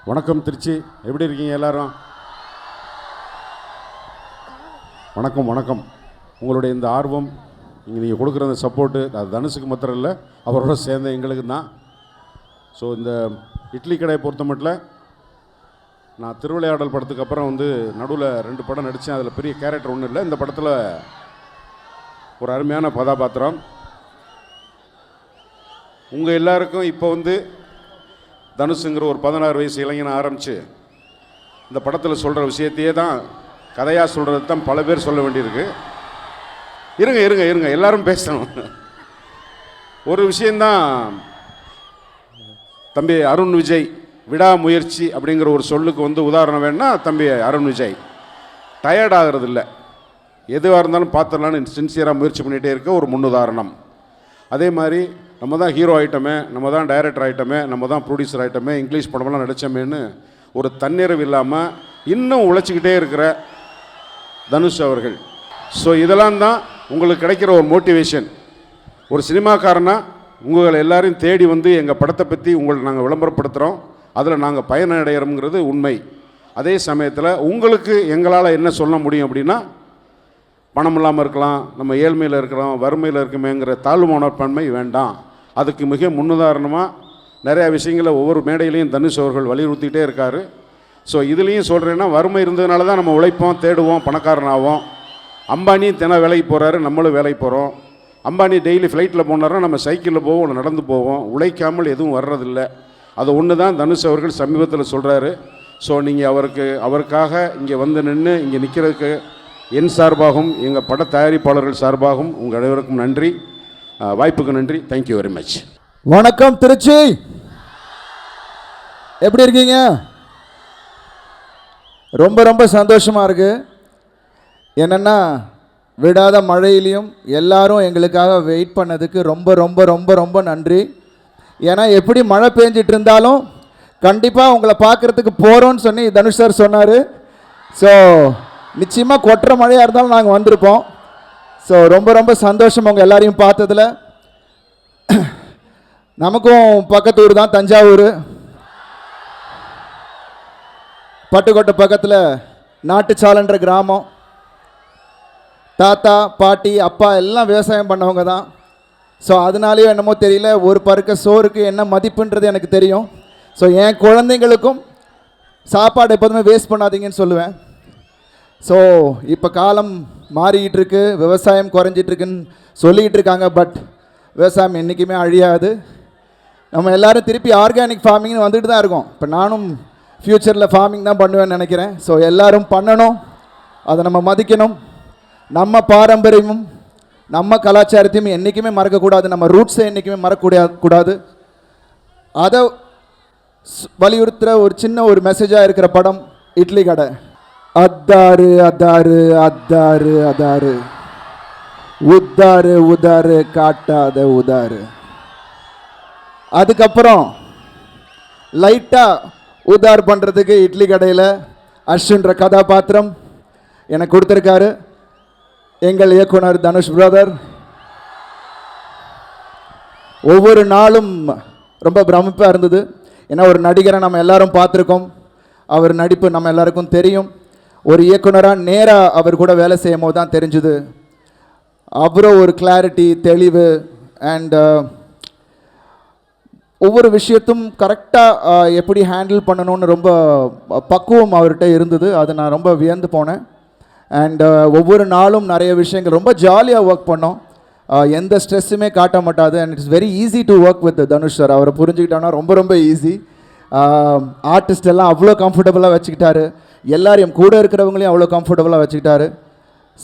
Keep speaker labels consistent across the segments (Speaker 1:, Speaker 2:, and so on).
Speaker 1: வணக்கம் திருச்சி, எப்படி இருக்கீங்க எல்லாரும்? வணக்கம் வணக்கம். உங்களுடைய இந்த ஆர்வம், நீங்கள் கொடுக்குற அந்த சப்போர்ட்டு, அது தனுஷுக்கு மாத்திரம் இல்லை, அவரோட சேர்ந்த எங்களுக்கு தான். ஸோ இந்த இட்லி கடையை பொறுத்த மட்டும் நான் திருவிளையாடல் படத்துக்கு அப்புறம் நடுவில் 2 படம் நடித்தேன். அதில் பெரிய கேரக்டர் ஒன்றும் இல்லை. இந்த படத்தில் ஒரு அருமையான கதாபாத்திரம். உங்கள் எல்லாருக்கும் இப்போ தனுஷுங்கிற ஒரு 16 வயசு இளைஞனை ஆரம்பித்து இந்த படத்தில் சொல்கிற விஷயத்தையே தான் கதையாக சொல்கிறது தான் பல பேர் சொல்ல வேண்டியிருக்கு. இருங்க எல்லாரும் பேசணும். ஒரு விஷயந்தான், தம்பி அருண் விஜய் விடாமுயற்சி அப்படிங்கிற ஒரு சொல்லுக்கு உதாரணம் வேணுன்னா தம்பி அருண் விஜய் டயர்ட் ஆகிறது இல்லை. எதுவாக இருந்தாலும் பார்த்துடலான்னு சின்சியராக முயற்சி பண்ணிகிட்டே இருக்க ஒரு முன்னுதாரணம். அதே மாதிரி நம்ம தான் ஹீரோ ஆகிட்டோமே, நம்ம தான் டைரக்டர் ஆகிட்டோமே, நம்ம தான் ப்ரொடியூசர் ஆகிட்டோமே, இங்கிலீஷ் படமெல்லாம் நடித்தோமேன்னு ஒரு தன்னிறைவு இல்லாமல் இன்னும் உழைச்சிக்கிட்டே இருக்கிற தனுஷ் அவர்கள். ஸோ இதெல்லாம் தான் உங்களுக்கு கிடைக்கிற ஒரு மோட்டிவேஷன். ஒரு சினிமாக்காரனாக உங்களை எல்லாரையும் தேடி எங்கள் படத்தை பற்றி உங்களை நாங்கள் விளம்பரப்படுத்துகிறோம், அதில் நாங்கள் பயனடைகிறோங்கிறது உண்மை. அதே சமயத்தில் உங்களுக்கு எங்களால் என்ன சொல்ல முடியும் அப்படின்னா, பணம் இல்லாமல் இருக்கலாம், நம்ம ஏழ்மையில் இருக்கிறோம், வறுமையில் இருக்குமேங்கிற தாழ்வு மனப்பான்மை வேண்டாம். அதுக்கு மிக முன்னுதாரணமாக நிறையா விஷயங்களை ஒவ்வொரு மேடையிலையும் தனுஷ் அவர்கள் வலியுறுத்திக்கிட்டே இருக்கார். ஸோ இதுலேயும் சொல்கிறேன்னா, வறுமை இருந்ததுனால தான் நம்ம உழைப்போம், தேடுவோம், பணக்காரனாவோம். அம்பானி தினம் வேலைக்கு போகிறாரு, நம்மளும் வேலைக்கு போகிறோம். அம்பானி டெய்லி ஃப்ளைட்டில் போனார்னா நம்ம சைக்கிளில் போவோம், நடந்து போவோம். உழைக்காமல் எதுவும் வர்றதில்லை. அது ஒன்று தான் தனுஷ் அவர்கள் சமீபத்தில் சொல்கிறாரு. ஸோ நீங்கள் அவருக்காக இங்கே நின்று இங்கே நிற்கிறதுக்கு என் சார்பாகவும் எங்கள் பட தயாரிப்பாளர்கள் சார்பாகவும் உங்கள் அனைவருக்கும் நன்றி. வாய்ப்புக்கு நன்றி. Thank you very much.
Speaker 2: வணக்கம் திருச்சி, எப்படி இருக்கீங்க? ரொம்ப ரொம்ப சந்தோஷமாக இருக்குது. என்னென்னா, விடாத மழையிலையும் எல்லாரும் எங்களுக்காக வெயிட் பண்ணதுக்கு ரொம்ப ரொம்ப ரொம்ப ரொம்ப நன்றி. ஏன்னா எப்படி மழை பெஞ்சிட்டு இருந்தாலும் கண்டிப்பாக உங்களை பார்க்குறதுக்கு போகிறோன்னு சொல்லி தனுஷ் சார் சொன்னார். ஸோ நிச்சயமாக கொட்டுற மழையாக இருந்தாலும் நாங்கள் வந்திருப்போம். ஸோ ரொம்ப ரொம்ப சந்தோஷம் உங்கள் எல்லாரையும் பார்த்ததில். நமக்கும் பக்கத்து ஊர் தான் தஞ்சாவூர். பட்டுக்கோட்டை பக்கத்தில் நாட்டுச்சாலன்ற கிராமம். தாத்தா பாட்டி அப்பா எல்லாம் விவசாயம் பண்ணவங்க தான். ஸோ அதனாலேயோ என்னமோ தெரியல, ஒரு பருக்க சோறுக்கு என்ன மதிப்புன்றது எனக்கு தெரியும். ஸோ என் குழந்தைங்களுக்கும் சாப்பாடு எப்போதுமே வேஸ்ட் பண்ணாதீங்கன்னு சொல்லுவேன். ஸோ இப்போ காலம் மாறிக்கிட்டு இருக்கு, விவசாயம் குறைஞ்சிட்ருக்குன்னு சொல்லிக்கிட்டு இருக்காங்க. பட் விவசாயம் என்றைக்குமே அழியாது. நம்ம எல்லோரும் திருப்பி ஆர்கானிக் ஃபார்மிங்னு வந்துட்டு தான் இருக்கோம். இப்போ நானும் ஃப்யூச்சரில் ஃபார்மிங் தான் பண்ணுவேன்னு நினைக்கிறேன். ஸோ எல்லோரும் பண்ணணும், அதை நம்ம மதிக்கணும். நம்ம பாரம்பரியமும் நம்ம கலாச்சாரத்தையும் என்றைக்குமே மறக்கக்கூடாது. நம்ம ரூட்ஸை என்றைக்குமே மறக்கக்கூடாது. அதை வலியுறுத்துகிற ஒரு சின்ன ஒரு மெசேஜாக இருக்கிற படம் இட்லி கடை. அத்தாரு அதாரு அத்தாரு அதாரு, உத்தாரு உதாரு காட்டாத உதாரு. அதுக்கப்புறம் லைட்டாக உதார் பண்ணுறதுக்கு இட்லி கடையில் அஸ்வின்ற கதாபாத்திரம் எனக்கு கொடுத்துருக்காரு எங்கள் இயக்குனர் தனுஷ் பிரதர். ஒவ்வொரு நாளும் ரொம்ப பிரமிப்பாக இருந்தது. ஏன்னா ஒரு நடிகரை நம்ம எல்லாரும் பார்த்துருக்கோம், அவர் நடிப்பு நம்ம எல்லாருக்கும் தெரியும். ஒரு இயக்குனராக நேராக அவர் கூட வேலை செய்யும் போது தான் தெரிஞ்சுது அவ்வளோ ஒரு கிளாரிட்டி, தெளிவு அண்ட் ஒவ்வொரு விஷயத்தும் கரெக்டாக எப்படி ஹேண்டில் பண்ணணும்னு ரொம்ப பக்குவம் அவர்கிட்ட இருந்தது. அது நான் ரொம்ப வியந்து போனேன். அண்ட் ஒவ்வொரு நாளும் நிறைய விஷயங்கள் ரொம்ப ஜாலியாக ஒர்க் பண்ணோம். எந்த ஸ்ட்ரெஸ்ஸுமே காட்ட மாட்டாது. And it's very easy to work with Dhanush sir. அவரை புரிஞ்சுக்கிட்டோன்னா ரொம்ப ரொம்ப ஈஸி. ஆர்டிஸ்ட் எல்லாம் அவ்வளோ கம்ஃபர்டபுளாக வச்சுக்கிட்டாரு. எல்லாரையும் கூட இருக்கிறவங்களையும் அவ்வளோ கம்ஃபர்டபுளாக வச்சுக்கிட்டாரு.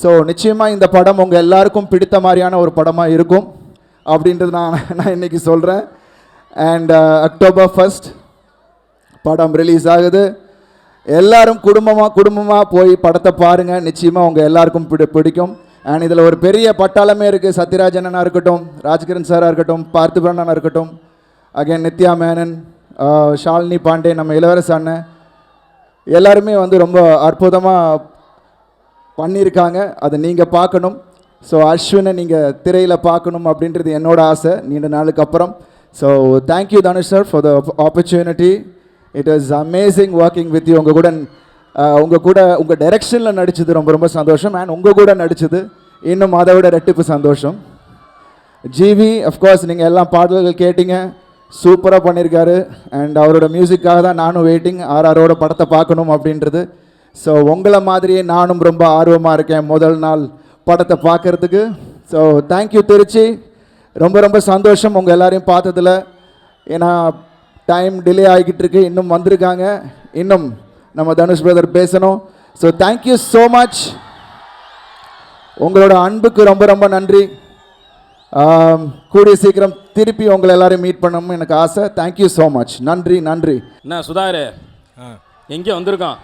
Speaker 2: ஸோ நிச்சயமாக இந்த படம் உங்கள் எல்லாருக்கும் பிடித்த மாதிரியான ஒரு படமாக இருக்கும் அப்படின்றது நான் இன்றைக்கி சொல்கிறேன். அண்ட் அக்டோபர் 1 படம் ரிலீஸ் ஆகுது. எல்லோரும் குடும்பமாக போய் படத்தை பாருங்கள். நிச்சயமாக உங்கள் எல்லாருக்கும் பிடிக்கும். அண்ட் இதில் ஒரு பெரிய பட்டாளமே இருக்குது. சத்யராஜனா இருக்கட்டும், ராஜ்கிரண் சாராக இருக்கட்டும், பார்த்திபண்ணா இருக்கட்டும், அகைன் நித்யா மேனன், ஷாலினி பாண்டே, நம்ம இளவரச அண்ணன், எல்லாருமே ரொம்ப அற்புதமாக பண்ணியிருக்காங்க. அதை நீங்கள் பார்க்கணும். ஸோ அஸ்வினை நீங்கள் திரையில் பார்க்கணும் அப்படின்றது என்னோட ஆசை நீண்ட நாளுக்கு அப்புறம். So thank you Dhanush sir for the opportunity it was amazing working with you. உங்கள் கூட உங்கள் டைரெக்ஷனில் நடிச்சது ரொம்ப ரொம்ப சந்தோஷம். அண்ட் உங்கள் கூட நடிச்சது இன்னும் அதை விட ரெட்டிப்பு சந்தோஷம். ஜிவி அஃப்கோர்ஸ் நீங்கள் எல்லாம் பாடல்கள் கேட்டீங்க, சூப்பராக பண்ணியிருக்காரு. அண்ட் அவரோட மியூசிக்காக தான் நானும் வெயிட்டிங், ஆர்ஆரோட படத்தை பார்க்கணும் அப்படின்றது. ஸோ உங்களை மாதிரியே நானும் ரொம்ப ஆர்வமாக இருக்கேன் முதல் நாள் படத்தை பார்க்குறதுக்கு. ஸோ தேங்க்யூ திருச்சி, ரொம்ப ரொம்ப சந்தோஷம் உங்கள் எல்லாரையும் பார்த்ததில். ஏன்னா டைம் டிலே ஆகிக்கிட்டு இருக்கு, இன்னும் வந்திருக்காங்க, இன்னும் நம்ம தனுஷ் பிரதர் பேசணும். So thank you so much. உங்களோட அன்புக்கு ரொம்ப ரொம்ப நன்றி. கூடிய சீக்கிரம் திருப்பி உங்களை எல்லாரையும் மீட் பண்ணணும்னு எனக்கு ஆசை. Thank you so much. நன்றி நன்றி.
Speaker 3: என்ன சுதாகர் எங்கே வந்திருக்கோம்?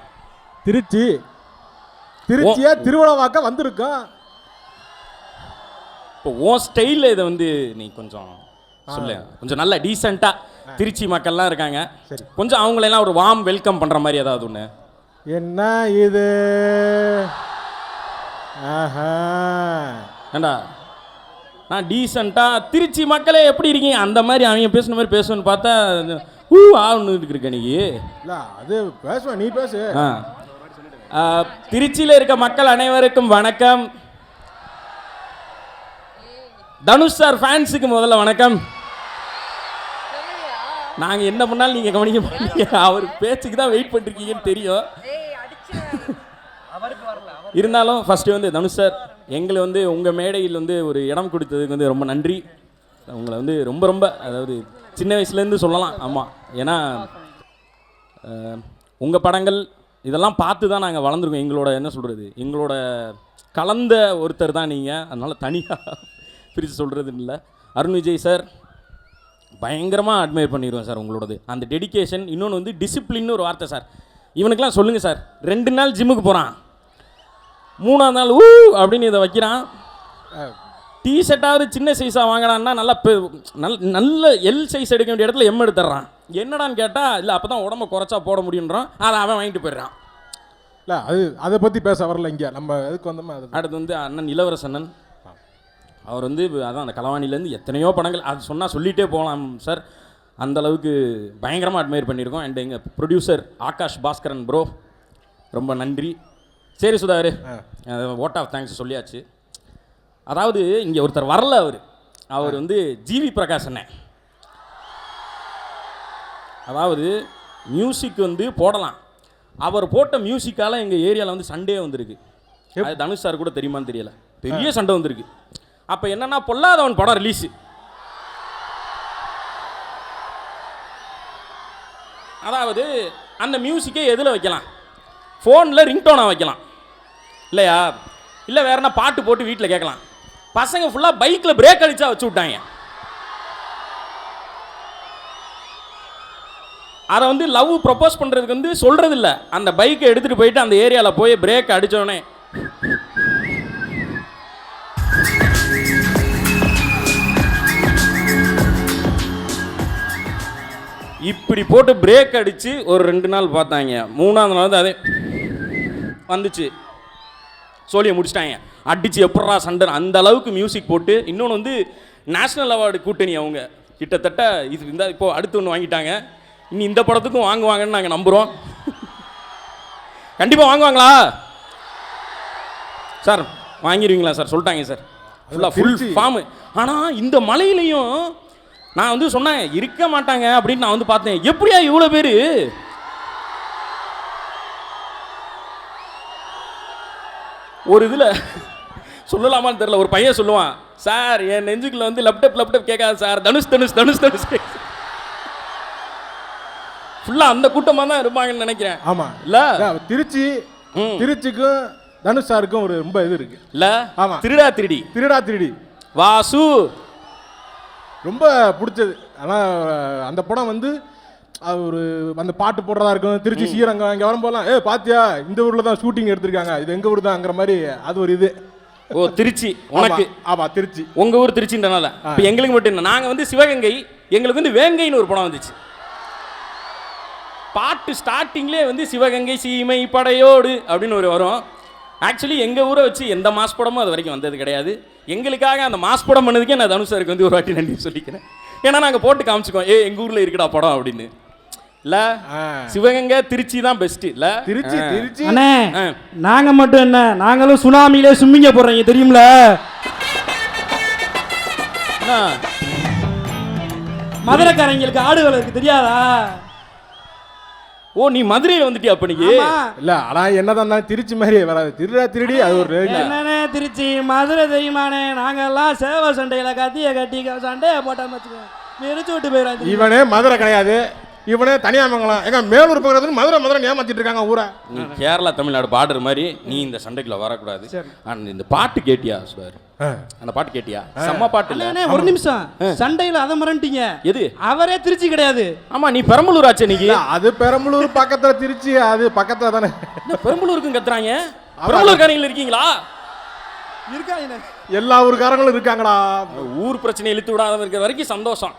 Speaker 4: திருச்சியா திருவிழாவாக்க வந்திருக்கோம்.
Speaker 3: இப்போ உன் ஸ்டைலில் இதை வந்து நீ கொஞ்சம் சொல்லு, கொஞ்சம் நல்ல டீசெண்டாக திருச்சி மக்கள்லாம் இருக்காங்க, கொஞ்சம் அவங்களெல்லாம் ஒரு வார்ம் வெல்கம் பண்ணுற மாதிரி ஏதாவது ஒன்று.
Speaker 4: என்ன இது?
Speaker 3: ஏண்டா நான் டீசெண்டாக திருச்சி மக்களே எப்படி இருக்கீங்க அந்த மாதிரி அவங்க பேசுன மாதிரி பேசணும்னு பார்த்தா ஆன்னு இருக்க நீ.
Speaker 4: இல்லை அது பேசுவேன், நீ பேசு.
Speaker 3: திருச்சியில் இருக்க மக்கள் அனைவருக்கும் வணக்கம். தனுஷ் சார் ஃபேன்ஸுக்கு முதல்ல வணக்கம். நாங்கள் என்ன பண்ணாலும் நீங்கள் கவனிக்க மாட்டீங்க, அவர் பேச்சுக்கு தான் வெயிட் பண்ணிருக்கீங்கன்னு தெரியும். இருந்தாலும் ஃபஸ்ட்டு வந்து தனுஷ் சார் எங்களை வந்து உங்கள் மேடையில் வந்து ஒரு இடம் கொடுத்ததுக்கு வந்து ரொம்ப நன்றி. உங்களை வந்து ரொம்ப ரொம்ப அதாவது சின்ன வயசுலேருந்து சொல்லலாம். ஆமாம், ஏன்னா உங்கள் படங்கள் இதெல்லாம் பார்த்து தான் நாங்கள் வளர்ந்துருக்கோம். எங்களோட என்ன சொல்கிறது, எங்களோட கலந்த ஒருத்தர் தான் நீங்கள், அதனால் தனியாக பிரித்து சொல்கிறது இல்லை. அருண் விஜய் சார் பயங்கரமாக அட்மையர் பண்ணிடுவேன் சார் உங்களோடது அந்த டெடிக்கேஷன். இன்னொன்று வந்து டிசிப்ளின்னு ஒரு வார்த்தை சார். இவனுக்கெல்லாம் சொல்லுங்கள் சார், 2 நாள் ஜிம்முக்கு போகிறான், 3ஆவது நாள் அப்படின்னு இதை வைக்கிறான். டிஷர்ட்டாவது சின்ன சைஸாக வாங்கினான்னா நல்லா நல்ல எல் சைஸ் எடுக்க வேண்டிய இடத்துல எம் எடுத்துட்றான். என்னடான்னு கேட்டால் இல்லை அப்போ தான் உடம்பை குறைச்சா போட முடியுன்றான். அதை அவன் வாங்கிட்டு போயிடுறான்.
Speaker 4: இல்லை அது அதை பற்றி பேச வரல இங்கே, நம்ம எதுக்கு வந்தோமோ அது.
Speaker 3: அடுத்து வந்து அண்ணன் இளவரசண்ணன், அவர் வந்து அதான் அந்த களவாணிலேருந்து எத்தனையோ படங்கள் அது சொன்னால் சொல்லிகிட்டே போகலாம் சார். அந்தளவுக்கு பயங்கரமாக அட்மையர் பண்ணியிருக்கோம். அண்ட் எங்கள் ப்ரொடியூசர் ஆகாஷ் பாஸ்கரன் ப்ரோ ரொம்ப நன்றி. சரி சுதாகர், ஓட் ஆஃப் தேங்க்ஸ் சொல்லியாச்சு. அதாவது இங்கே ஒருத்தர் வரல, அவர் வந்து ஜிவி பிரகாஷ் அண்ணன். அதாவது மியூசிக் வந்து போடலாம், அவர் போட்ட மியூசிக்கால் எங்கள் ஏரியாவில் வந்து சண்டே வந்திருக்கு. அது தனுஷ் சார் கூட தெரியுமான்னு தெரியல, பெரிய சண்டை வந்திருக்கு. அப்போ என்னன்னா பொல்லாதவன் படம் ரிலீஸு. அதாவது அந்த மியூசிக்கை எதில் வைக்கலாம்? ஃபோனில் ரிங்டோனாக வைக்கலாம் இல்லையா, இல்லை வேற என்ன பாட்டு போட்டு வீட்டில் கேட்கலாம். பசங்க ஃபுல்லாக பைக்கில் பிரேக் அடிச்சா வச்சு விட்டாங்க. அதை வந்து லவ் ப்ரப்போஸ் பண்ணுறதுக்கு வந்து சொல்கிறது இல்லை, அந்த பைக்கை எடுத்துகிட்டு போயிட்டு அந்த ஏரியாவில் போய் பிரேக் அடித்தோடனே இப்படி போட்டு பிரேக் அடித்து ஒரு 2 நாள் பார்த்தாங்க. 3ஆவது நாள் வந்து அதே வந்துச்சு, சோழியை முடிச்சிட்டாங்க. அடித்து எப்படா சண்டை, அந்த அளவுக்கு மியூசிக் போட்டு. இன்னொன்று வந்து நேஷ்னல் அவார்டு கூட்டணி அவங்க கிட்டத்தட்ட இது இருந்தால் இப்போது அடுத்து ஒன்று வாங்கிட்டாங்க. இனி இந்த படத்துக்கும் வாங்குவாங்கன்னு நாங்கள் நம்புகிறோம். கண்டிப்பாக வாங்குவாங்களா சார்? வாங்கிடுவீங்களா சார்? சொல்லிட்டாங்க சார், ஃபுல் ஃபார்மு. ஆனால் இந்த மலையிலையும் நான் வந்து சொன்னேன் இருக்க மாட்டாங்க அப்படின்னு நான் வந்து பார்த்தேன். எப்படியா இவ்வளோ பேர்? ஒரு இதில் சொல்லலாமான்னு தெரியல, ஒரு பையன் சொல்லுவான், சார் என் நெஞ்சுக்குள்ள வந்து லேப்டாப் கேட்காது சார், தனுஷ் தனுஷ் தனுஷ் தனுஷ் ஃபுல்லாக அந்த கூட்டமாக தான் இருப்பாங்கன்னு நினைக்கிறேன்.
Speaker 4: ஆமாம்,
Speaker 3: இல்லை
Speaker 4: திருச்சிக்கும் தனுஷ் சாருக்கும் ஒரு ரொம்ப இது இருக்கு.
Speaker 3: இல்லை ஆமாம், திருடா திருடி வாசு
Speaker 4: ரொம்ப பிடிச்சது. ஆனால் அந்த படம் வந்து ஒரு அந்த பாட்டு போடுறதா இருக்கும். திருச்சி ஸ்ரீரங்கம் இங்கே வரும்போதெல்லாம் பாத்தியா இந்த ஊரில் தான் ஷூட்டிங் எடுத்திருக்காங்க, இது எங்கள் ஊர் தான்ங்கிற மாதிரி அது ஒரு இது.
Speaker 3: ஓ திருச்சி உனக்கு?
Speaker 4: ஆமாம் திருச்சி.
Speaker 3: உங்கள் ஊர் திருச்சின்றனால இப்போ எங்களுக்கு மட்டும் இல்லை, நாங்கள் வந்து சிவகங்கை, எங்களுக்கு வந்து வேங்கைன்னு ஒரு படம் வந்துச்சு. பாட்டு ஸ்டார்டிங்லேயே வந்து சிவகங்கை சீமை படையோடு அப்படின்னு ஒரு வரும். ஆக்சுவலி எங்கள் ஊரை வச்சு எந்த மாஸ் படமும் அது வரைக்கும் வந்தது கிடையாது. எங்களுக்காக அந்த மாஸ் படம் பண்ணதுக்கே நான் தனுஷ் சாருக்கு வந்து ஒரு வாட்டி நன்றி சொல்லிக்கிறேன். ஏன்னா நாங்கள் போட்டு காமிச்சிக்கோம், எங்கள் ஊரில் இருக்குடா படம் அப்படின்னு. இல்ல சிவகங்கை திருச்சி தான் பெஸ்ட் இல்ல
Speaker 4: திருச்சி திருச்சி
Speaker 5: அண்ணே
Speaker 3: ஆ.
Speaker 5: நாங்க மட்டும் என்ன நாங்களும் சுனாமியிலே சும்மிங்க போடுறீங்க தெரியும்ல.
Speaker 3: என்ன?
Speaker 5: மதுரைக்காரங்களுக்கு ஆடு வேலை இருக்கு தெரியாதா?
Speaker 3: ஓ நீ மதுரையில வந்துட்டியா அப்ப நீ?
Speaker 5: ஆமா.
Speaker 4: இல்ல ஆனா என்னதான் இருந்தாலும் திருச்சி மாதிரி வராது. திருடா திருடி அது ஒரு range.
Speaker 5: என்னண்ணே திருச்சி மதுரை தெரியுமாண்ணே? நாங்கெல்லாம் சேவை சண்டையில கத்திய கட்டி சண்டையை போட்டோம் வச்சுக்கோ மெரிச்சு விட்டு போயிடாது.
Speaker 4: இவனே மதுரை கிடையாது, இவனே தனியாமங்கலம். எங்க மேலூர் பக்கத்துல மதுரை மதுரை ஏமாத்திட்டு இருக்காங்க ஊரை.
Speaker 3: நீ கேரளா தமிழ்நாடு பார்டர் மாதிரி நீ இந்த சண்டைக்குள்ள வரக்கூடாது. இந்த பாட்டு கேட்டியா சார்? அந்த பாட்டு கேட்டியா? செம்ம பாட்டு இல்ல?
Speaker 5: அண்ணே ஒரு நிமிஷம், சண்டையில அதை மறந்துட்டீங்க.
Speaker 3: எது?
Speaker 5: அவரே திருச்சி கிடையாது.
Speaker 3: ஆமா நீ பெரம்பலூர் ஆச்சே நீ.
Speaker 4: அது பெரம்பலூர் பக்கத்துல, திருச்சி அது பக்கத்துல தானே.
Speaker 3: பெரம்பலூருக்கும் கத்துறாங்க. பெரம்பலூர்காரங்க இருக்கீங்களா?
Speaker 5: இருக்காங்க.
Speaker 4: எல்லா ஊருக்காரங்களும் இருக்காங்களா?
Speaker 3: ஊர் பிரச்சனை இழுத்து விடாத இருக்கிற வரைக்கும் சந்தோஷம்.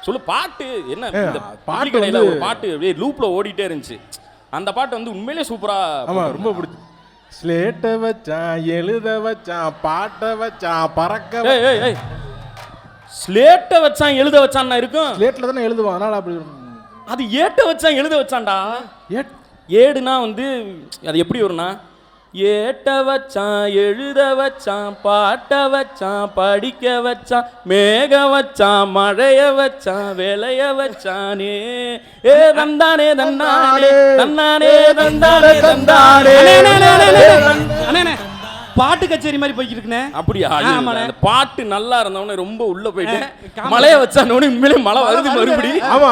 Speaker 3: சொல்லு பாட்டு என்ன? இந்த
Speaker 4: பாட்டு
Speaker 3: பாட்டு கடையில
Speaker 4: வந்து-
Speaker 3: ஒரு பாட்டு அப்படியே லூப்ல ஓடிட்டே இருந்துச்சு. அந்த பாட்டு வந்து உண்மையிலேயே சூப்பரா.
Speaker 4: ஆமா ரொம்ப பிடிச்சி. ஸ்லேட்டை வச்சான், எழுத வச்சான், பாட்டை வச்சான், பறக்க
Speaker 3: ஸ்லேட்டை வச்சான் எழுத வச்சான்னா இருக்கும்.
Speaker 4: ஸ்லேட்ல தானே எழுதுவான், அதனால அப்படி.
Speaker 3: அது ஏட்ட வச்சான் எழுத வச்சான்டா. ஏடுனா வந்து அது எப்படி வரும்னா, ஏட்ட வச்சான் எழுத வச்சான் பாட்ட வச்சான் படிக்க வச்சான் மேக வச்சான் மழைய வச்சான் விளைய வச்சானே ஏ தந்தானே தந்தானே தந்தானே தந்தானே தந்தானே.
Speaker 5: அண்ணே பாட்டு கச்சேரி மாதிரி போய்கிட்டு இருக்குண்ணே.
Speaker 3: அப்படியா?
Speaker 5: ஆமாண்ணே.
Speaker 3: அந்த பாட்டு நல்லா இருந்தவனே ரொம்ப உள்ள போயிட்டு மழைய வச்சானோன்னு உண்மையிலே மழை வருது மறுபடியும்.
Speaker 4: ஆமா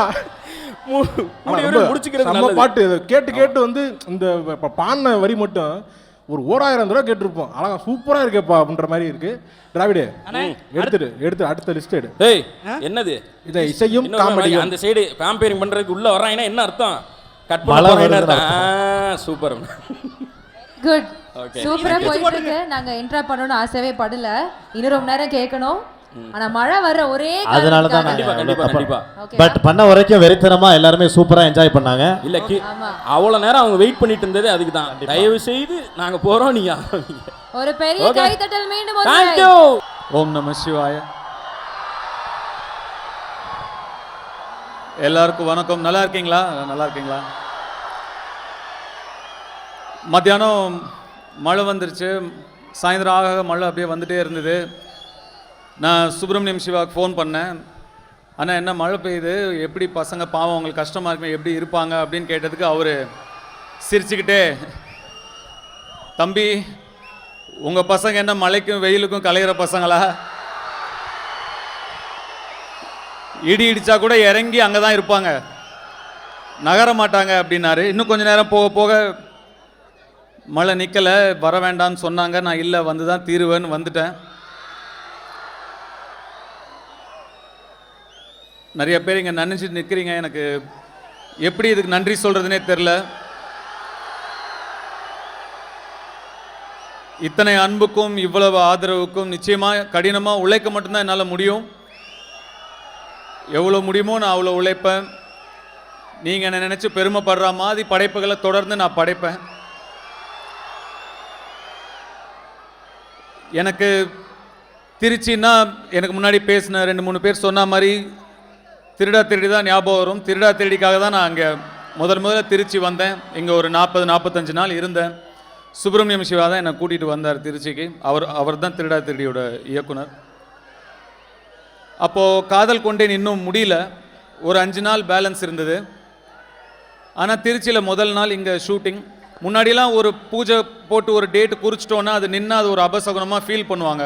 Speaker 3: முடிச்சுக்கிறது
Speaker 4: நம்ம
Speaker 3: நல்லது.
Speaker 4: பாட்டு இதை கேட்டு கேட்டு வந்து இந்த பாடின வரி மட்டும் ஒரு 1000 தடவை கேட்டிருப்போம். அழகா சூப்பரா இருக்கேப்பா அப்படின்ற மாதிரி இருக்கு. டிராவிடே எடுத்து அடுத்த லிஸ்ட் எடு.
Speaker 3: ஏய் என்னது
Speaker 4: இதை இசையும்
Speaker 3: இன்னொரு
Speaker 4: காமெடியும்.
Speaker 3: அந்த சைடு காம்பேரிங் பண்றதுக்கு உள்ள வர்றாங்கன்னா என்ன அர்த்தம்? கட்
Speaker 6: மழை
Speaker 3: பண்ண
Speaker 6: வருதுன்னு
Speaker 3: அர்த்தம். சூப்பர்.
Speaker 7: Good
Speaker 3: Okay.
Speaker 7: சூப்பரா போயிட்டு இருக்கு. நாங்க இன்ட்ரா பண்ணணும்னு ஆசையே படல, இன்னும் ரொம்ப நேரம் கேட்கணும். ஆனா மழை வர்ற ஒரே
Speaker 6: அதனால தான்
Speaker 3: கண்டிப்பா கண்டிப்பா கண்டிப்பா.
Speaker 6: பட் பண்ண வரைக்கும் வெறித்தனமா எல்லாருமே சூப்பரா என்ஜாய் பண்ணாங்க.
Speaker 3: இல்ல
Speaker 7: ஆமா.
Speaker 3: அவ்வளவு நேரம் அவங்க வெயிட் பண்ணிட்டு இருந்ததே அதுக்கு தான். தயவு செய்து நாங்க போறோம், நீங்க ஆரம்பிங்க.
Speaker 7: ஒரு பெரிய
Speaker 3: Okay.
Speaker 7: கைத்தட்டல் மீண்டும் ஒரு
Speaker 3: Thank
Speaker 7: முறை.
Speaker 3: you.
Speaker 8: ஓம் நம சிவாய. எல்லாருக்கும் வணக்கம். நல்லா இருக்கீங்களா? நல்லா இருக்கீங்களா? மத்தியானம் மழை வந்துருச்சு, சாயந்தரம் ஆக மழை அப்படியே வந்துட்டே இருந்தது. நான் சுப்பிரமணியம் சிவாவுக்கு ஃபோன் பண்ணேன். ஆனால் என்ன மழை பெய்யுது, எப்படி பசங்க பாவம் அவங்களுக்கு கஷ்டமாக இருக்குமே, எப்படி இருப்பாங்க அப்படின்னு கேட்டதுக்கு அவர் சிரிச்சுக்கிட்டே, தம்பி உங்கள் பசங்க என்ன மழைக்கும் வெயிலுக்கும் கலையிற பசங்களா? இடி இடிச்சா கூட இறங்கி அங்கே தான் இருப்பாங்க, நகர மாட்டாங்க அப்படின்னாரு. இன்னும் கொஞ்ச நேரம் போக போக மழை நிற்கலை, வர வேண்டாம்னு சொன்னாங்க. நான் இல்லை வந்து தான் தீருவேன்னு வந்துட்டேன். நிறைய பேர் இங்கே நினைச்சிட்டு நிற்கிறீங்க. எனக்கு எப்படி இதுக்கு நன்றி சொல்கிறதுனே தெரில. இத்தனை அன்புக்கும் இவ்வளவு ஆதரவுக்கும் நிச்சயமாக கடினமாக உழைக்க மட்டும்தான் என்னால் முடியும். எவ்வளோ முடியுமோ நான் அவ்வளோ உழைப்பேன். நீங்கள் என்னை நினச்சி பெருமைப்படுற மாதிரி படைப்புகளை தொடர்ந்து நான் படைப்பேன். எனக்கு திருச்சின்னா எனக்கு முன்னாடி பேசின 2-3 பேர் சொன்ன மாதிரி திருடா திருடி தான் ஞாபகம் வரும். திருடா திருடிக்காக தான் நான் அங்கே முதல்ல திருச்சி வந்தேன். இங்கே ஒரு 40-45 நாள் இருந்தேன். சுப்பிரமணியம் சிவா தான் என்னை கூட்டிகிட்டு வந்தார் திருச்சிக்கு. அவர் தான் திருடா திருடியோட இயக்குனர். அப்போது காதல் கொண்டேன் இன்னும் முடியல, ஒரு 5 நாள் பேலன்ஸ் இருந்தது. ஆனால் திருச்சியில் முதல் நாள் இங்கே ஷூட்டிங். முன்னாடிலாம் ஒரு பூஜை போட்டு ஒரு டேட்டு குறிச்சிட்டோன்னா அது நின்று அது ஒரு அபசகுனமாக ஃபீல் பண்ணுவாங்க.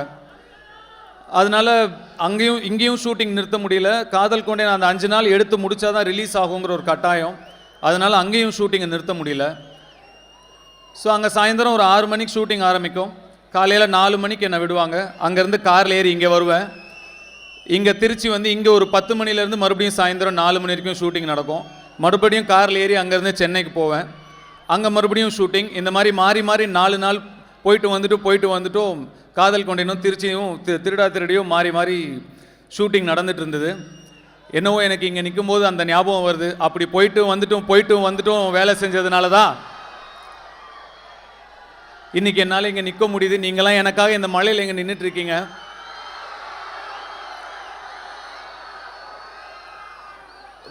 Speaker 8: அதனால் அங்கேயும் இங்கேயும் ஷூட்டிங் நிறுத்த முடியல. காதல் கொண்டே நான் அந்த 5 நாள் எடுத்து முடித்தா தான் ரிலீஸ் ஆகுங்கிற ஒரு கட்டாயம். அதனால் அங்கேயும் ஷூட்டிங்கை நிறுத்த முடியல. ஸோ அங்கே சாயந்தரம் ஒரு 6 மணிக்கு ஷூட்டிங் ஆரம்பிக்கும். காலையில் 4 மணிக்கு என்னை விடுவாங்க. அங்கேருந்து காரில் ஏறி இங்கே வருவேன். இங்கே திருச்சி வந்து இங்கே ஒரு 10 மணிலேருந்து மறுபடியும் சாயந்தரம் 4 மணி வரைக்கும் ஷூட்டிங் நடக்கும். மறுபடியும் காரில் ஏறி அங்கேருந்து சென்னைக்கு போவேன். அங்கே மறுபடியும் ஷூட்டிங். இந்த மாதிரி மாறி மாறி 4 நாள் போயிட்டு வந்துட்டும் காதல் கொண்டேனும் திருச்சியும் திருடா திருடியும் மாறி மாறி ஷூட்டிங் நடந்துட்டு இருந்தது. என்னவோ எனக்கு இங்கே நிற்கும்போது அந்த ஞாபகம் வருது. அப்படி போயிட்டு வந்துட்டும் வேலை செஞ்சதுனால தான் இன்றைக்கி என்னால் இங்கே நிற்க முடியுது. நீங்களாம் எனக்காக இந்த மழையில் இங்கே நின்றுட்டுருக்கீங்க.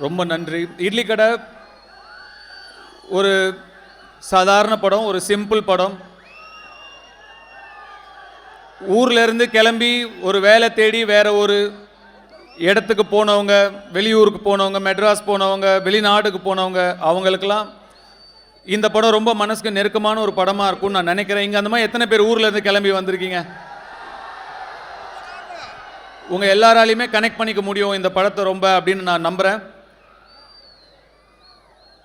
Speaker 8: ரொம்ப நன்றி. இட்லி கடை ஒரு சாதாரண படம், ஒரு சிம்பிள் படம். ஊர்ல இருந்து கிளம்பி ஒரு வேலை தேடி வேற ஒரு இடத்துக்கு போனவங்க, வெளியூருக்கு போனவங்க, மெட்ராஸ் போனவங்க, வெளிநாட்டுக்கு போனவங்க, அவங்களுக்கெல்லாம் இந்த படம் ரொம்ப மனசுக்கு நெருக்கமான ஒரு படமாக இருக்கும்னு நான் நினைக்கிறேன். இங்கே அந்த மாதிரி எத்தனை பேர் ஊர்ல இருந்து கிளம்பி வந்திருக்கீங்க? உங்கள் எல்லாராலையுமே கனெக்ட் பண்ணிக்க முடியும் இந்த படத்தை ரொம்ப அப்படின்னு நான் நம்புகிறேன்.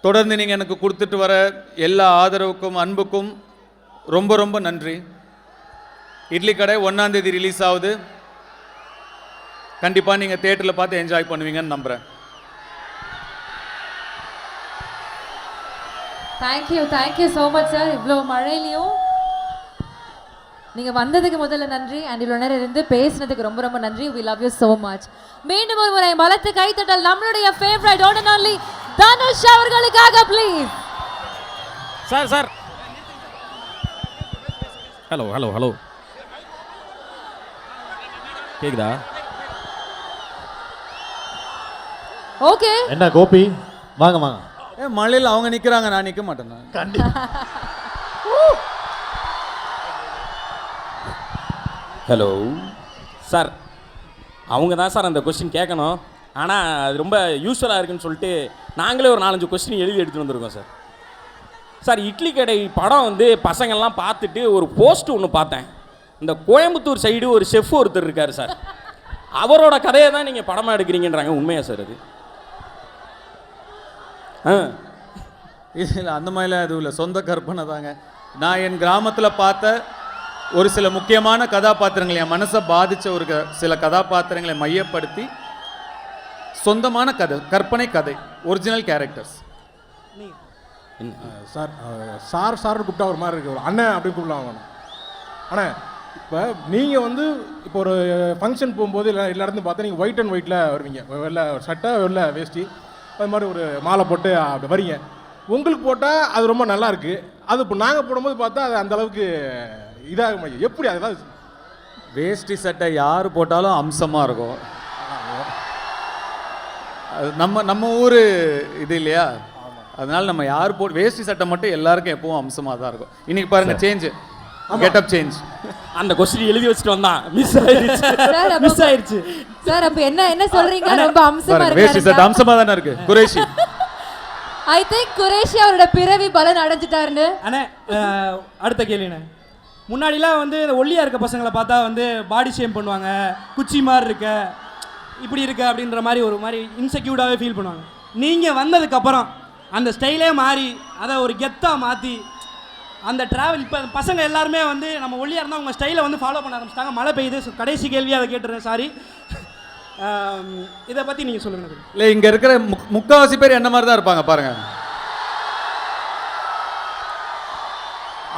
Speaker 8: தொடர்ந்து நீங்கள் எனக்கு கொடுத்துட்டு வர எல்லா ஆதரவுக்கும் அன்புக்கும் ரொம்ப ரொம்ப நன்றி. இட்லி கடை 1ஆம் தேதி ரிலீஸ் ஆகுது. கண்டிப்பாக நீங்கள் தியேட்டரில் பார்த்து என்ஜாய் பண்ணுவீங்கன்னு நம்புகிறேன்.
Speaker 7: Thank you so much sir. இவ்வளோ மழையிலையும் நீங்கள் வந்ததுக்கு முதல்ல நன்றி, அண்ட் இவ்வளோ நேரம் இருந்து பேசினதுக்கு ரொம்ப ரொம்ப நன்றி. We love you so much. மீண்டும் ஒரு முறை பலத்து கைத்தட்டல் நம்மளுடைய favourite one and only Dhanush அவர்களுக்காக ப்ளீஸ்.
Speaker 3: சார் ஹலோ கேக்குதா?
Speaker 7: ஓகே,
Speaker 6: என்ன கோபி, வாங்க வாங்க.
Speaker 8: மழையில் அவங்க நிற்கிறாங்க, நான் நிற்க மாட்டேன்.
Speaker 6: கண்டிப்பா.
Speaker 3: ஹலோ சார், அவங்க தான் சார் அந்த கொஸ்டின் கேட்கணும். ஆனால் அது ரொம்ப யூஸ்வலாக இருக்குன்னு சொல்லிட்டு நாங்களே ஒரு 4-5 கொஸ்டின் எழுதி எடுத்துகிட்டு வந்திருக்கோம் சார். சார், இட்லி கடை படம் வந்து பசங்கள்லாம் பார்த்துட்டு ஒரு போஸ்ட் ஒன்று பார்த்தேன். இந்த கோயம்புத்தூர் சைடு ஒரு செஃப் ஒருத்தர் இருக்கார் சார், அவரோட கதையை தான் நீங்கள் படமாக எடுக்கிறீங்கன்றாங்க. உண்மையா சார் அது?
Speaker 8: இல்லை, அந்த மாதிரிலாம் எதுவும் இல்லை, சொந்த கற்பனை தாங்க. நான் என் கிராமத்தில் பார்த்த ஒரு சில முக்கியமான கதாபாத்திரங்களை, என் மனசை பாதித்த ஒரு சில கதாபாத்திரங்களை மையப்படுத்தி சொந்தமான கதை, கற்பனை கதை, ஒரிஜினல் கேரக்டர்ஸ்.
Speaker 4: சார்னு கூப்பிட்டா ஒரு மாதிரி இருக்கு, ஒரு அண்ணன் அப்படின்னு கூப்பிடலாம். ஆனால் இப்போ நீங்கள் வந்து இப்போ ஒரு ஃபங்க்ஷன் போகும்போது இல்லை எல்லா இடத்துல பார்த்தா நீங்கள் ஒயிட் அண்ட் ஒயிட்டில் வருவீங்க, வெள்ளை சட்டை வெள்ளை வேஷ்டி, அது மாதிரி ஒரு மாலை போட்டு அப்படி வரீங்க. உங்களுக்கு போட்டால் அது ரொம்ப நல்லா இருக்கு. அது இப்போ நாங்கள் போடும்போது பார்த்தா அது அந்த அளவுக்கு இதாக எப்படி அதெல்லாம்
Speaker 8: வேஷ்டி சட்டை யார் போட்டாலும் அம்சமாக இருக்கும். அது நம்ம ஊர் இது இல்லையா, அதனால நம்ம யார் வேஷ்டி சட்டை மட்டும் எல்லாருக்கும் எப்பவும் அம்சமாக தான் இருக்கும். இன்னைக்கு பாருங்க, சேஞ்ச், கெட்டப் சேஞ்ச்.
Speaker 3: அந்த கொஸ்டின் எழுதி வச்சுட்டு வந்தான், மிஸ் ஆயிடுச்சு
Speaker 7: சார். அப்ப என்ன சொல்றீங்க? ரொம்ப அம்சமா இருக்கு.
Speaker 8: வேஷ்டி சட்டை அம்சமா தானே இருக்கு. குரேஷி,
Speaker 7: ஐ திங்க் குரேஷி அவரோட பிறவி பலன் அடைஞ்சிட்டாருன்னு.
Speaker 5: அண்ணே, அடுத்த கேள்விண்ணே. முன்னாடிலாம் வந்து இந்த ஒல்லியாக இருக்க பசங்களை பார்த்தா வந்து பாடி ஷேம் பண்ணுவாங்க, குச்சி மாதிரி இருக்க, இப்படி இருக்க அப்படின்ற மாதிரி ஒரு மாதிரி இன்செக்யூர்டாகவே ஃபீல் பண்ணுவாங்க. நீங்கள் வந்ததுக்கப்புறம் அந்த ஸ்டைலே மாறி அதை ஒரு கெத்தாக மாற்றி அந்த ட்ராவல், இப்போ பசங்க எல்லாருமே வந்து நம்ம ஒல்லியாக இருந்தால் அவங்க ஸ்டைலை வந்து ஃபாலோ பண்ண ஆரம்பிச்சிட்டாங்க. மழை பெய்யுது, கடைசி கேள்வியாக அதை கேட்டுறேன், சாரி. இதை பற்றி நீங்கள் சொல்லுங்கள்.
Speaker 8: இல்லை, இங்கே இருக்கிற முக்கால்வாசி பேர் என்ன மாதிரி தான் இருப்பாங்க பாருங்க.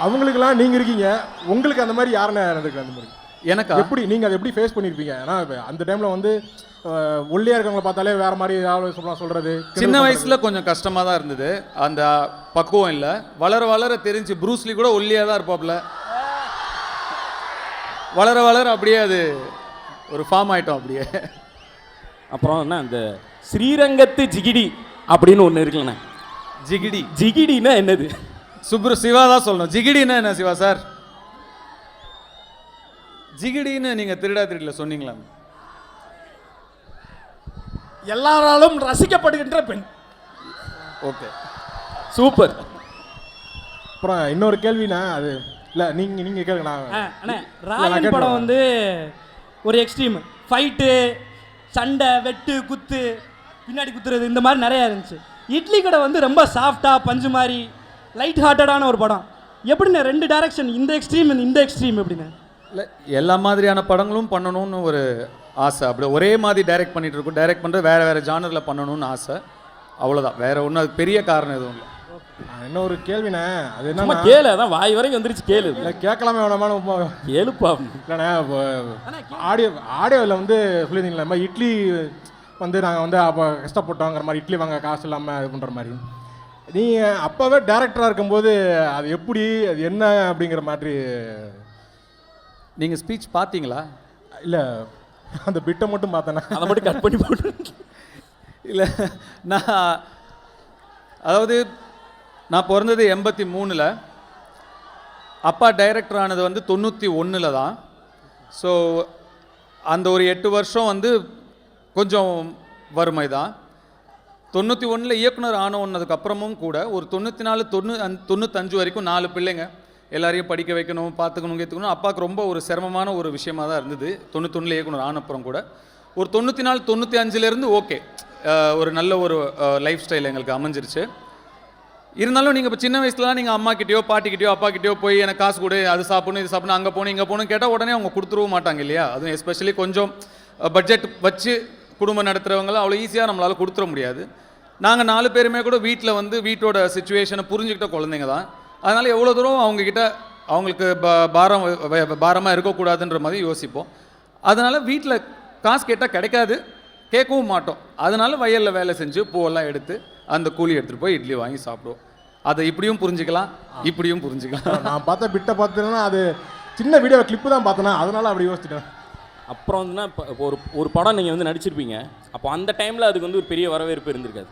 Speaker 4: அவங்களுக்கெல்லாம் நீங்கள் இருக்கீங்க, உங்களுக்கு அந்த மாதிரி யாருன்னு நடந்துருக்கு? அந்த மாதிரி
Speaker 8: எனக்கு
Speaker 4: எப்படி நீங்கள் அதை எப்படி ஃபேஸ் பண்ணியிருப்பீங்க? ஏன்னா அந்த டைமில் வந்து ஒல்லியாக இருக்கவங்களை பார்த்தாலே வேறு மாதிரி ஏதாவது சொல்கிறது.
Speaker 8: சின்ன வயசில் கொஞ்சம் கஷ்டமாக தான் இருந்தது, அந்த பக்குவம் இல்லை. வளர வளர தெரிஞ்சு, ப்ரூஸ்லி கூட ஒல்லியாக தான் இருப்பாப்புல. வளர வளர அப்படியே அது ஒரு ஃபார்ம் ஆகிட்டோம் அப்படியே.
Speaker 3: அப்புறம் என்ன, அந்த ஸ்ரீரங்கத்து ஜிகிடி அப்படின்னு ஒன்று இருக்குல்லண்ணே. ஜிகிடின்னா என்னது?
Speaker 8: சிவா தான் சொல்லணும். ஜிகிடின்னா என்ன சிவா சார்? ஜிகிடின்னு நீங்கள் திருடா திருடில சொன்னீங்களா?
Speaker 5: எல்லாராலும் ரசிக்கப்படுகின்ற பெண்.
Speaker 8: Okay,
Speaker 3: super.
Speaker 4: அப்புறம் இன்னொரு கேள்வினா, அது இல்லை நீங்கள் கேளுங்க.
Speaker 5: அண்ணே, ராயன் படம் வந்து ஒரு எக்ஸ்ட்ரீம் ஃபைட்டு, சண்டை, வெட்டு, குத்து, பின்னாடி குத்துறது, இந்த மாதிரி நிறையா இருந்துச்சு. இட்லி கடை வந்து ரொம்ப சாஃப்டாக பஞ்சு மாதிரி லைட் ஹார்ட்டடான ஒரு படம். எப்படிண்ணே 2 டைரக்ஷன், இந்த எக்ஸ்ட்ரீம் இந்த எக்ஸ்ட்ரீம் எப்படிண்ணே?
Speaker 8: இல்லை, எல்லா மாதிரியான படங்களும் பண்ணணும்னு ஒரு ஆசை. அப்படி ஒரே மாதிரி டைரக்ட் பண்ணிட்டு இருக்கோம். டைரக்ட் பண்ணுறது வேறு ஜானரில் பண்ணணும்னு ஆசை, அவ்வளோதான். வேறு ஒன்றும் அது பெரிய காரணம் எதுவும் இல்லை.
Speaker 4: இன்னொரு கேள்விண்ணே, அது என்ன
Speaker 3: கேளு, அதான் வாய் வரைக்கும் வந்துருச்சு, கேளு.
Speaker 4: இல்லை கேட்கலாமே வேணாமான
Speaker 3: கேளுப்பா.
Speaker 4: இல்லைண்ணே, ஆடியோவில் வந்து சொல்லியிருந்தீங்களா, மாதிரி இட்லி வந்து நாங்கள் வந்து அப்போ கஷ்டப்பட்டோங்கிற மாதிரி, இட்லி வாங்க காசு இல்லாமல் இது பண்ணுற மாதிரி. நீங்கள் அப்போவே டேரக்டராக இருக்கும்போது அது எப்படி, அது என்ன அப்படிங்கிற மாதிரி
Speaker 8: நீங்கள் ஸ்பீச் பார்த்தீங்களா?
Speaker 4: இல்லை, அந்த பிட்டை மட்டும் பார்த்தேன்னா,
Speaker 3: அதை மட்டும் கட் பண்ணி போட்டு.
Speaker 8: இல்லை, நான் அதாவது நான் பிறந்தது 83ல், அப்பா டைரக்டர் ஆனது வந்து 91ல் தான். ஸோ அந்த ஒரு 8 வருஷம் வந்து கொஞ்சம் வறுமை தான். 91ல் இயக்குனர் ஆனதுக்கப்புறமும் கூட ஒரு 94-95 வரைக்கும் 4 பிள்ளைங்க, எல்லாரையும் படிக்க வைக்கணும், பார்த்துக்கணும், கேத்துக்கணும். அப்பாவுக்கு ரொம்ப ஒரு சிரமமான ஒரு விஷயமாக தான் இருந்தது. 91ல் இயக்குனர் ஆனப்புறம் கூட ஒரு 94-95லேருந்து ஓகே, ஒரு நல்ல ஒரு லைஃப் ஸ்டைல் எங்களுக்கு அமைஞ்சிருச்சு. இருந்தாலும் நீங்கள் இப்போ சின்ன வயசுலலாம் நீங்கள் அம்மா கிட்டேயோ பாட்டிக்கிட்டேயோ அப்பா கிட்டேயோ போய் எனக்கு காசு கொடு, அது சாப்பிடணும், இது சாப்பிடணும், அங்கே போகணும், இங்கே போகணும் கேட்டால் உடனே அவங்க கொடுத்துருவும் மாட்டாங்க இல்லையா? அதுவும் எஸ்பெஷலி கொஞ்சம் பட்ஜெட் வச்சு குடும்பம் நடத்துகிறவங்களாம் அவ்வளோ ஈஸியாக நம்மளால் கொடுத்துட முடியாது. நாங்கள் 4 பேருமே கூட வீட்டில் வந்து வீட்டோட சுச்சுவேஷனை புரிஞ்சுக்கிட்ட குழந்தைங்க தான். அதனால் எவ்வளோ தூரம் அவங்கக்கிட்ட அவங்களுக்கு பாரமாக இருக்கக்கூடாதுன்ற மாதிரி யோசிப்போம். அதனால் வீட்டில் காசு கேட்டால் கிடைக்காது, கேட்கவும் மாட்டோம். அதனால் வயலில் வேலை செஞ்சு பூவெல்லாம் எடுத்து அந்த கூலி எடுத்துகிட்டு போய் இட்லி வாங்கி சாப்பிடுவோம். அதை இப்படியும் புரிஞ்சுக்கலாம், இப்படியும் புரிஞ்சுக்கலாம்.
Speaker 4: நான் பார்த்த பிட்டை பார்த்தேன்னா அது சின்ன வீடியோ கிளிப்பு தான் பார்த்தேன்னா, அதனால் அப்படி யோசிச்சிட்டேன்.
Speaker 3: அப்புறம் வந்துன்னா இப்போ ஒரு படம் நீங்கள் வந்து நடிச்சிருப்பீங்க. அப்போ அந்த டைமில் அதுக்கு வந்து ஒரு பெரிய வரவேற்பு இருந்திருக்காது.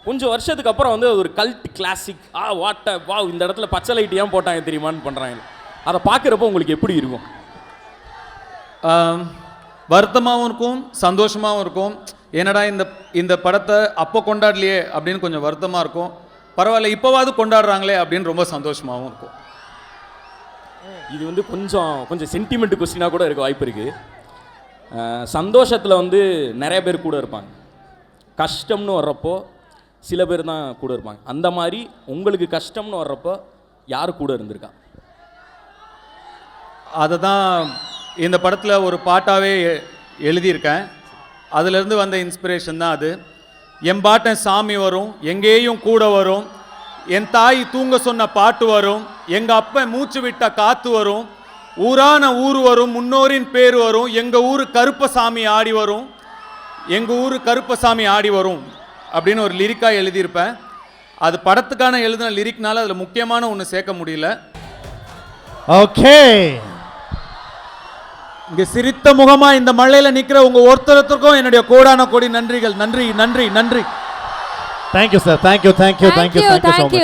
Speaker 3: கொஞ்சம் வருஷத்துக்கு அப்புறம் வந்து ஒரு கல்ட் கிளாசிக், வா இந்த இடத்துல பச்சை லைட் ஏன் போட்டாங்க தெரியுமான்னு பண்ணுறாங்க. அதை பார்க்குறப்போ உங்களுக்கு எப்படி இருக்கும்?
Speaker 8: வருத்தமாகவும் இருக்கும், சந்தோஷமாகவும் இருக்கும். என்னடா இந்த படத்தை அப்போ கொண்டாடலையே அப்படின்னு கொஞ்சம் வருத்தமாக இருக்கும். பரவாயில்ல இப்போவாது கொண்டாடுறாங்களே அப்படின்னு ரொம்ப சந்தோஷமாகவும் இருக்கும்.
Speaker 3: இது வந்து கொஞ்சம் சென்டிமெண்ட் கொஸ்டினாக கூட இருக்க வாய்ப்பு இருக்குது. சந்தோஷத்தில் வந்து நிறைய பேர் கூட இருப்பாங்க, கஷ்டம்னு வர்றப்போ சில பேர் தான் கூட இருப்பாங்க. அந்த மாதிரி உங்களுக்கு கஷ்டம்னு வர்றப்போ யார் கூட இருந்திருக்கா?
Speaker 8: அதை தான் இந்த படத்தில் ஒரு பாட்டாகவே எழுதியிருக்கேன். அதிலேருந்து வந்த இன்ஸ்பிரேஷன் தான் அது. என் பாட்டன் சாமி வரும், எங்கேயும் கூட வரும், என் தாய் தூங்க சொன்ன பாட்டு வரும், எங்கள் அப்பன் மூச்சு விட்ட காற்று வரும், ஊரான ஊர் வரும், முன்னோரின் பேர் வரும், எங்கள் ஊர் கருப்பசாமி ஆடி வரும், எங்கள் ஊர் கருப்பசாமி ஆடி வரும் அப்படின்னு ஒரு லிரிக்காக எழுதியிருப்பேன். அது படத்துக்கான எழுதின லிரிக்னால அதில் முக்கியமான ஒன்று சேர்க்க முடியல.
Speaker 6: ஓகே,
Speaker 8: இங்கே சிரித்த முகமாக இந்த மழையில் நிற்கிற உங்கள் ஒருத்தருக்கும் என்னுடைய கோடான கோடி நன்றிகள். நன்றி நன்றி நன்றி.
Speaker 6: Thank you sir, thank you so much.